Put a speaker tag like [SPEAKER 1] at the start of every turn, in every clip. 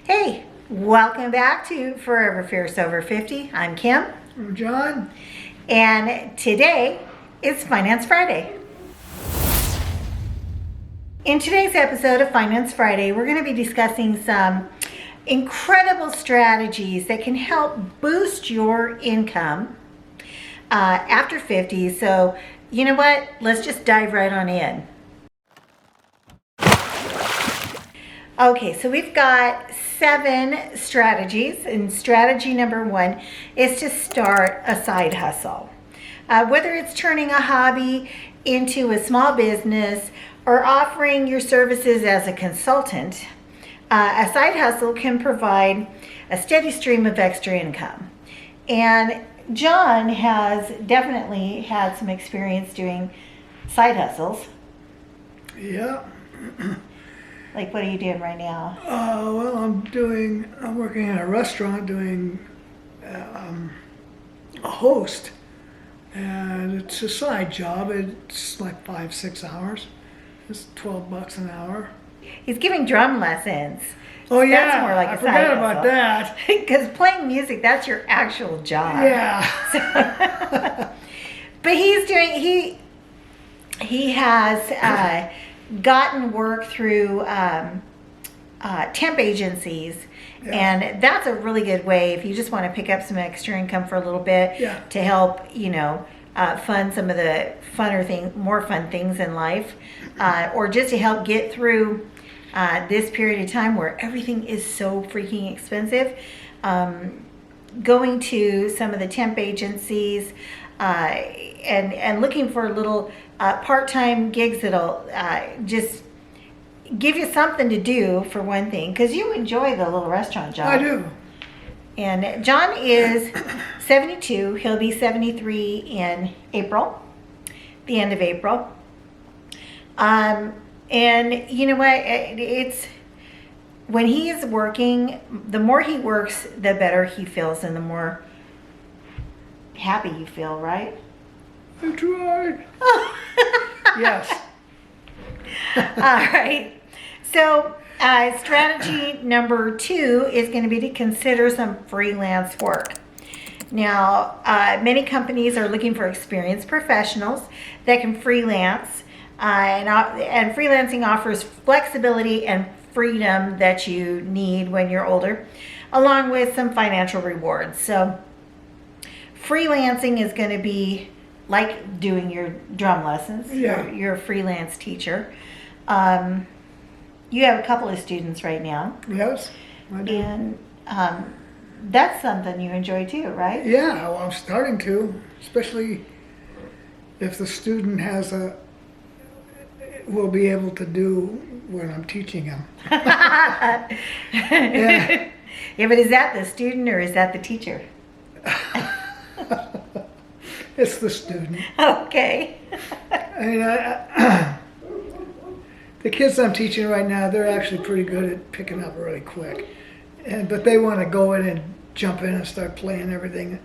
[SPEAKER 1] Hey, welcome back to Forever Fierce Over 50. I'm Kim.
[SPEAKER 2] I'm John.
[SPEAKER 1] And today is Finance Friday. In today's episode of Finance Friday, we're going to be discussing some incredible strategies that can help boost your income after 50. So, you know what? Let's just dive right on in. Okay, so we've got 7 strategies, and strategy number 1 is to start a side hustle. Whether it's turning a hobby into a small business or offering your services as a consultant, a side hustle can provide a steady stream of extra income. And John has definitely had some experience doing side hustles.
[SPEAKER 2] Yeah.
[SPEAKER 1] Like, what are you doing right now?
[SPEAKER 2] Well, I'm working in a restaurant doing a host, and it's a side job. It's like 5-6 hours. It's $12 an hour.
[SPEAKER 1] He's giving drum lessons.
[SPEAKER 2] Oh yeah,
[SPEAKER 1] That's more like
[SPEAKER 2] I
[SPEAKER 1] a
[SPEAKER 2] forgot
[SPEAKER 1] side
[SPEAKER 2] about
[SPEAKER 1] hustle.
[SPEAKER 2] that.
[SPEAKER 1] Because playing music, that's your actual job.
[SPEAKER 2] Yeah.
[SPEAKER 1] But he has gotten work through temp agencies.
[SPEAKER 2] Yeah.
[SPEAKER 1] And that's a really good way if you just want to pick up some extra income for a little bit
[SPEAKER 2] Yeah.
[SPEAKER 1] to help, fund some of the more fun things in life, or just to help get through this period of time where everything is so freaking expensive. Going to some of the temp agencies and looking for little part-time gigs that'll just give you something to do, for one thing, because you enjoy the little restaurant job.
[SPEAKER 2] I do.
[SPEAKER 1] And John is 72. He'll be 73 in April, the end of April. And you know what? It's when he is working, the more he works, the better he feels and the more happy you feel, right?
[SPEAKER 2] I tried. Yes.
[SPEAKER 1] All right. So strategy number 2 is going to be to consider some freelance work. Now, many companies are looking for experienced professionals that can freelance, and freelancing offers flexibility and freedom that you need when you're older, along with some financial rewards. So freelancing is going to be like doing your drum lessons.
[SPEAKER 2] Yeah.
[SPEAKER 1] You're a freelance teacher. You have a couple of students right now,
[SPEAKER 2] Yes, I do.
[SPEAKER 1] and that's something you enjoy too, right?
[SPEAKER 2] Yeah, well, I'm starting to, especially if the student will be able to do what I'm teaching him.
[SPEAKER 1] Yeah. Yeah, but is that the student or is that the teacher?
[SPEAKER 2] It's the student.
[SPEAKER 1] Okay.
[SPEAKER 2] I mean, the kids I'm teaching right now, they're actually pretty good at picking up really quick. But they want to go in and jump in and start playing everything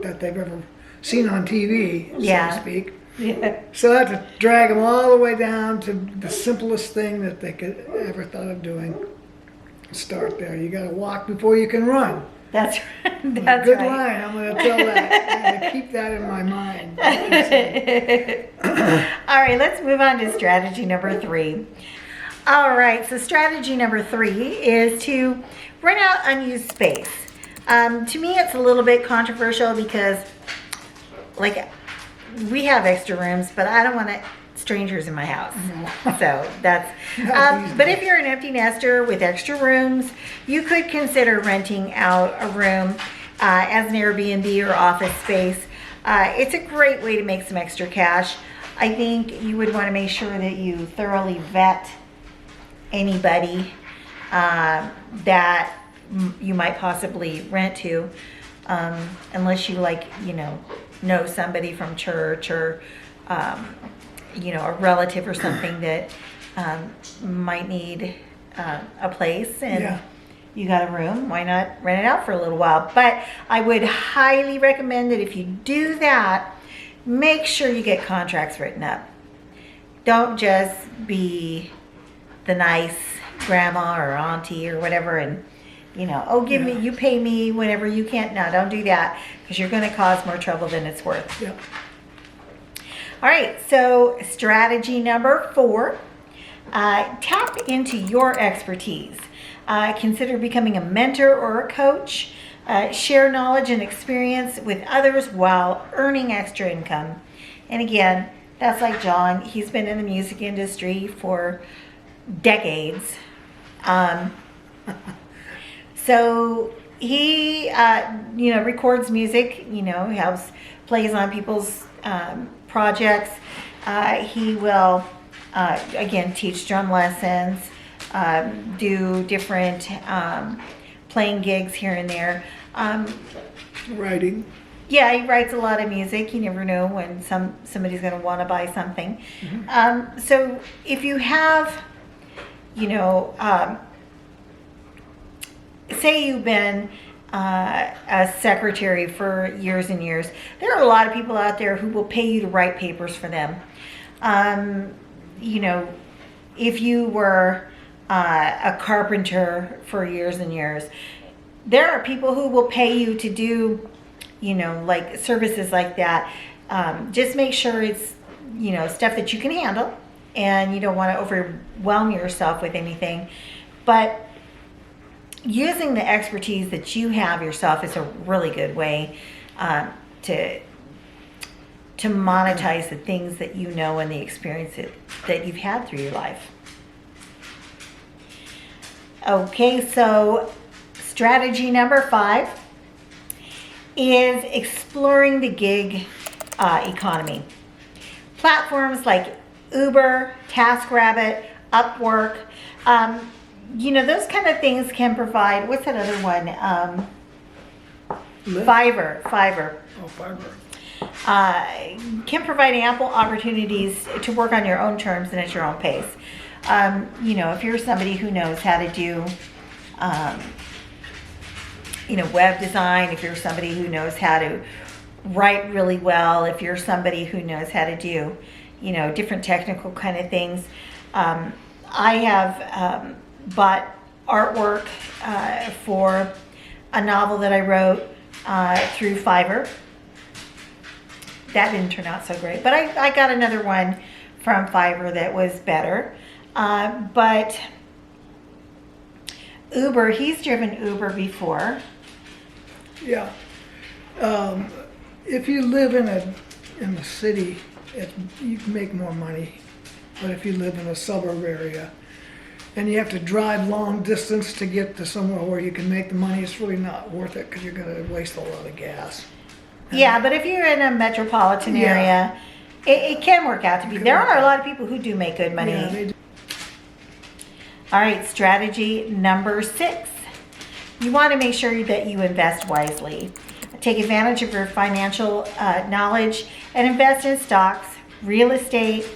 [SPEAKER 2] that they've ever seen on TV, so
[SPEAKER 1] Yeah.
[SPEAKER 2] to speak.
[SPEAKER 1] Yeah.
[SPEAKER 2] So I have to drag them all the way down to the simplest thing that they could ever thought of doing. Start there. You got to walk before you can run.
[SPEAKER 1] That's that's
[SPEAKER 2] Good
[SPEAKER 1] right.
[SPEAKER 2] line. I'm going to tell that. I'm going to keep that in my mind.
[SPEAKER 1] All right, let's move on to strategy number 3. All right, so strategy number 3 is to rent out unused space. To me, it's a little bit controversial because, like, we have extra rooms, but I don't want strangers in my house. So that's, but if you're an empty nester with extra rooms, you could consider renting out a room as an Airbnb or office space. It's a great way to make some extra cash. I think you would want to make sure that you thoroughly vet anybody that you might possibly rent to, unless you know somebody from church or a relative or something that might need a place, and
[SPEAKER 2] Yeah.
[SPEAKER 1] you got a room, why not rent it out for a little while? But I would highly recommend that if you do that, make sure you get contracts written up. Don't just be the nice grandma or auntie or whatever and Oh, you pay me whenever you can't. No, don't do that, because you're going to cause more trouble than it's worth.
[SPEAKER 2] Yep.
[SPEAKER 1] All right, so strategy number 4, tap into your expertise. Consider becoming a mentor or a coach. Share knowledge and experience with others while earning extra income. And again, that's like John. He's been in the music industry for decades. So he, records music, he plays on people's projects. He will, again, teach drum lessons, do different playing gigs here and there.
[SPEAKER 2] Writing.
[SPEAKER 1] Yeah, he writes a lot of music. You never know when somebody's going to want to buy something.
[SPEAKER 2] Mm-hmm.
[SPEAKER 1] So if you have, say you've been a secretary for years and years, there are a lot of people out there who will pay you to write papers for them. If you were a carpenter for years and years, there are people who will pay you to do, like services like that. Just make sure it's, stuff that you can handle, and you don't want to overwhelm yourself with anything. But using the expertise that you have yourself is a really good way to monetize the things that you know and the experience that you've had through your life. Okay, so strategy number 5 is exploring the gig economy. Platforms like Uber, TaskRabbit, Upwork, those kind of things can provide, what's that other one? Fiverr.
[SPEAKER 2] Oh, Fiverr.
[SPEAKER 1] Can provide ample opportunities to work on your own terms and at your own pace. If you're somebody who knows how to do, web design, if you're somebody who knows how to write really well, if you're somebody who knows how to do, different technical kind of things. I have bought artwork for a novel that I wrote through Fiverr. That didn't turn out so great, but I got another one from Fiverr that was better. But Uber, he's driven Uber before.
[SPEAKER 2] Yeah. If you live in a city, you can make more money. But if you live in a suburb area and you have to drive long distance to get to somewhere where you can make the money, it's really not worth it, because you're going to waste a lot of gas.
[SPEAKER 1] Yeah, but if you're in a metropolitan area, it can work out to be. There are a lot of people who do make good money.
[SPEAKER 2] Yeah, they do.
[SPEAKER 1] All right, strategy number 6. You want to make sure that you invest wisely. Take advantage of your financial knowledge and invest in stocks, real estate,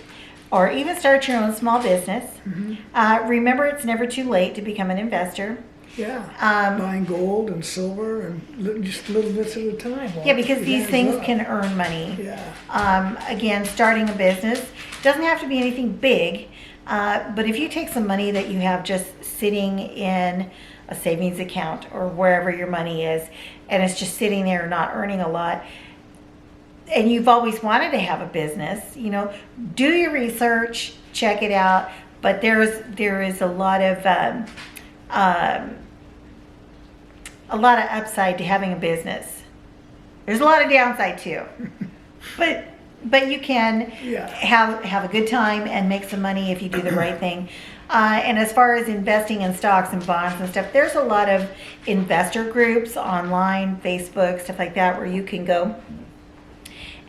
[SPEAKER 1] or even start your own small business. Mm-hmm. Remember, it's never too late to become an investor.
[SPEAKER 2] Yeah, buying gold and silver and just little bits at a time.
[SPEAKER 1] Yeah, because these things can earn money.
[SPEAKER 2] Yeah.
[SPEAKER 1] Again, starting a business doesn't have to be anything big, but if you take some money that you have just sitting in a savings account or wherever your money is, and it's just sitting there not earning a lot, and you've always wanted to have a business, do your research, check it out. But there is a lot of upside to having a business. There's a lot of downside too, but you can have a good time and make some money if you do the right thing. And as far as investing in stocks and bonds and stuff, there's a lot of investor groups online, Facebook, stuff like that, where you can go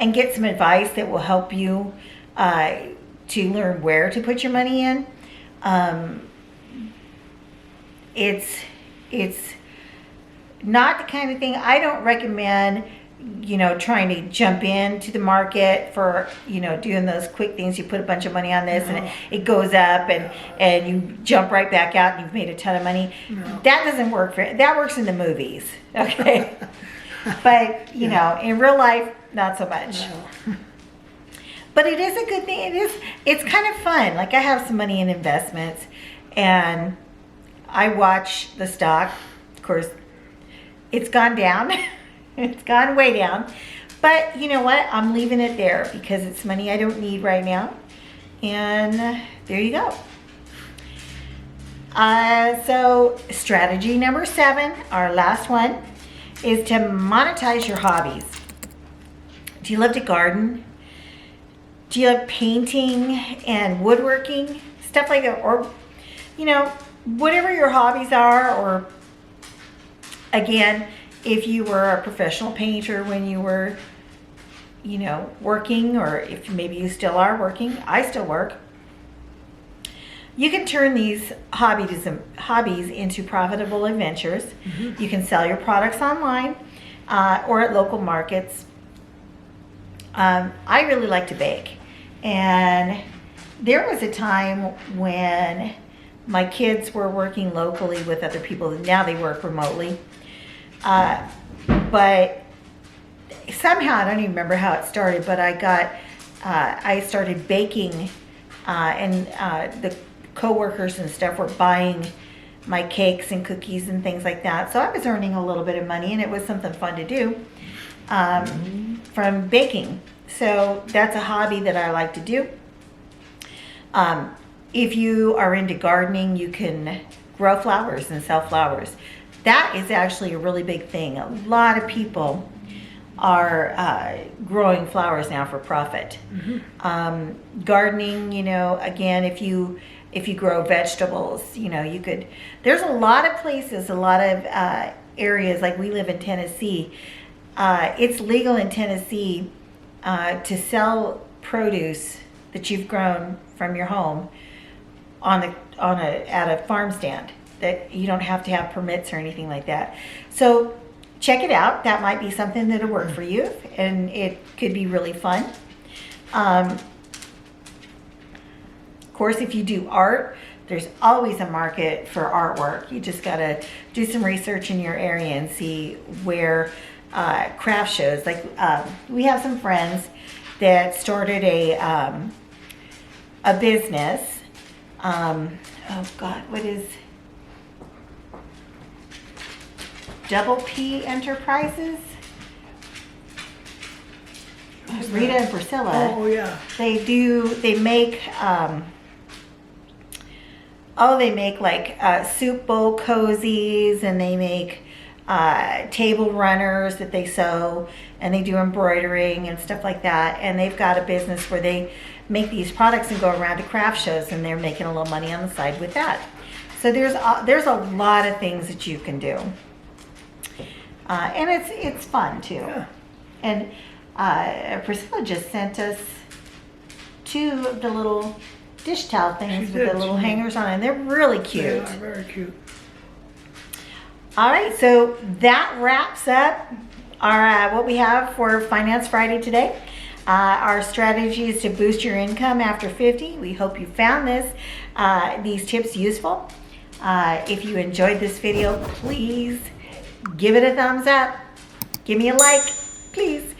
[SPEAKER 1] and get some advice that will help you to learn where to put your money in. It's not the kind of thing I don't recommend, trying to jump into the market for, doing those quick things. You put a bunch of money on this and it goes up and you jump right back out and you've made a ton of money.
[SPEAKER 2] No.
[SPEAKER 1] That doesn't work that works in the movies. Okay. But, in real life, not so much.
[SPEAKER 2] No.
[SPEAKER 1] But it is a good thing. It's kind of fun. Like, I have some money in investments and I watch the stock Of course, it's gone down. It's gone way down. But you know what? I'm leaving it there because it's money I don't need right now. And there you go. So strategy number 7, our last one, is to monetize your hobbies. Do you love to garden? Do you love painting and woodworking? Stuff like that. Or, you know, whatever your hobbies are. Or, again, if you were a professional painter when you were, you know, working, or if maybe you still are working, I still work. You can turn these hobbies into profitable adventures. You can sell your products online or at local markets. I really like to bake. And there was a time when my kids were working locally with other people. Now they work remotely. But somehow, I don't even remember how it started, but I started baking and the co-workers and stuff were buying my cakes and cookies and things like that. So I was earning a little bit of money, and it was something fun to do from baking. So that's a hobby that I like to do. If you are into gardening, you can grow flowers and sell flowers. That is actually a really big thing. A lot of people are growing flowers now for profit. Gardening, you know, again, if you grow vegetables, you know, you could, there's a lot of places, a lot of areas, like we live in Tennessee. It's legal in Tennessee to sell produce that you've grown from your home at a farm stand. That you don't have to have permits or anything like that. So check it out. That might be something that'll work for you, and it could be really fun. Of course, if you do art, there's always a market for artwork. You just gotta do some research in your area and see where craft shows. Like we have some friends that started a business. Oh God, what is Double P Enterprises? Rita and Priscilla.
[SPEAKER 2] Oh yeah.
[SPEAKER 1] They make like soup bowl cozies, and they make table runners that they sew, and they do embroidering and stuff like that. And they've got a business where they make these products and go around to craft shows, and they're making a little money on the side with that. So there's a lot of things that you can do. And it's fun too.
[SPEAKER 2] Yeah.
[SPEAKER 1] And Priscilla just sent us 2 of the little dish towel things
[SPEAKER 2] She
[SPEAKER 1] with
[SPEAKER 2] did.
[SPEAKER 1] the little hangers on, and they're really cute.
[SPEAKER 2] They are very cute.
[SPEAKER 1] All right, so that wraps up our what we have for Finance Friday today. Our strategy is to boost your income after 50. We hope you found these tips useful. If you enjoyed this video, please give it a thumbs up. Give me a like, please.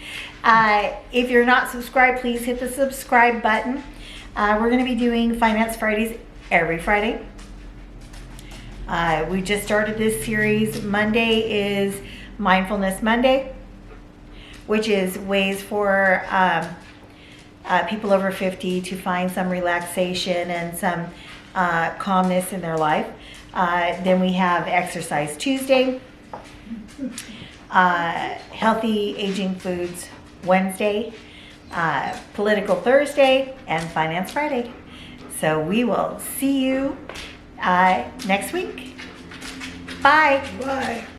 [SPEAKER 1] If you're not subscribed, please hit the subscribe button. We're going to be doing Finance Fridays every Friday. We just started this series. Monday is Mindfulness Monday, which is ways for people over 50 to find some relaxation and some calmness in their life. Then we have Exercise Tuesday, Healthy Aging Foods Wednesday, Political Thursday, and Finance Friday. So we will see you next week. Bye.
[SPEAKER 2] Bye.